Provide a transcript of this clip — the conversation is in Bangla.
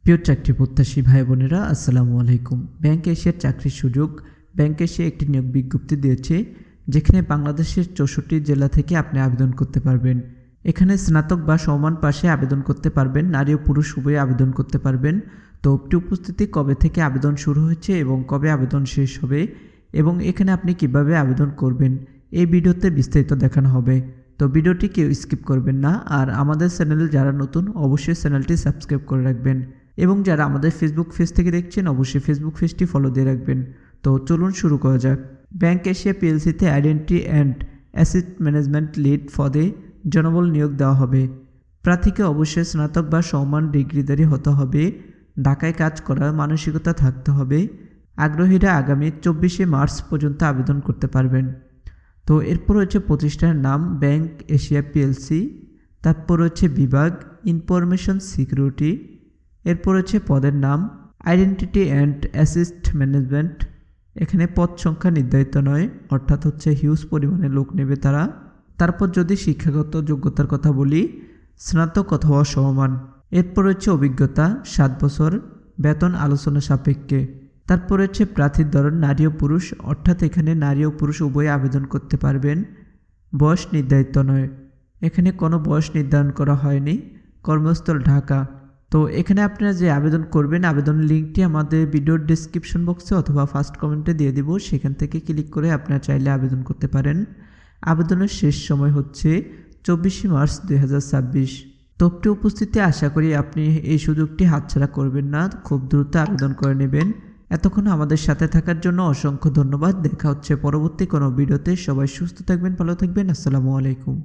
প্রিয় চাকরি প্রত্যাশী ভাই বোনেরা, আসসালামু আলাইকুম। ব্যাংক এশিয়ার চাকরির সুযোগ। ব্যাংক এশিয়া একটি নিয়োগ বিজ্ঞপ্তি দিয়েছে, যেখানে বাংলাদেশের 64 জেলা থেকে আপনি আবেদন করতে পারবেন। এখানে স্নাতক বা সমান পাশে আবেদন করতে পারবেন, নারী ও পুরুষ উভয়ে আবেদন করতে পারবেন। তো উপস্থিতি কবে থেকে আবেদন শুরু হয়েছে এবং কবে আবেদন শেষ হবে এবং এখানে আপনি কিভাবে আবেদন করবেন, এই ভিডিওতে বিস্তারিত দেখানো হবে। তো ভিডিওটি কেউ স্কিপ করবেন না। আর আমাদের চ্যানেলে যারা নতুন, অবশ্যই চ্যানেলটি সাবস্ক্রাইব করে রাখবেন এবং যারা আমাদের ফেসবুক পেজ থেকে দেখছেন, অবশ্যই ফেসবুক পেজটি ফলো দিয়ে রাখবেন। তো চলুন শুরু করা যাক। ব্যাংক এশিয়া পিএলসিতে identity and asset management lead পদে জনবল নিয়োগ দেওয়া হবে। প্রার্থীকে অবশ্যই স্নাতক বা সমান ডিগ্রিধারী হতে হবে, ঢাকায় কাজ করার মানসিকতা থাকতে হবে। আগ্রহীরা আগামী 24শে মার্চ পর্যন্ত আবেদন করতে পারবেন। তো এরপর হচ্ছে প্রতিষ্ঠানের নাম ব্যাংক এশিয়া পিএলসি, তারপর হচ্ছে বিভাগ ইনফরমেশন সিকিউরিটি, এরপর হচ্ছে পদের নাম আইডেন্টিটি অ্যান্ড অ্যাসেট ম্যানেজমেন্ট। এখানে পদ সংখ্যা নির্ধারিত নয়, অর্থাৎ হচ্ছে হিউজ পরিমাণে লোক নেবে তারা। তারপর যদি শিক্ষাগত যোগ্যতার কথা বলি, স্নাতক অথবা সমমান। এরপর হচ্ছে অভিজ্ঞতা 7 বছর, বেতন আলোচনা সাপেক্ষে। তারপর হচ্ছে প্রার্থীর ধরন নারী ও পুরুষ, অর্থাৎ এখানে নারী ও পুরুষ উভয়ে আবেদন করতে পারবেন। বয়স নির্ধারিত নয়, এখানে কোনো বয়স নির্ধারণ করা হয়নি। কর্মস্থল ঢাকা। তো এখানে আপনারা যে আবেদন করবেন, আবেদনের লিঙ্কটি আমাদের ভিডিওর ডেসক্রিপশন বক্সে অথবা ফার্স্ট কমেন্টে দিয়ে দিব, সেখান থেকে ক্লিক করে আপনারা চাইলে আবেদন করতে পারেন। আবেদনের শেষ সময় হচ্ছে 24শে মার্চ 2026। তো প্রিয় উপস্থিতি, আশা করি আপনি এই সুযোগটি হাতছাড়া করবেন না, খুব দ্রুত আবেদন করে নেবেন। এতক্ষণ আমাদের সাথে থাকার জন্য অসংখ্য ধন্যবাদ। দেখা হচ্ছে পরবর্তী কোনো ভিডিওতে। সবাই সুস্থ থাকবেন, ভালো থাকবেন। আসসালামু আলাইকুম।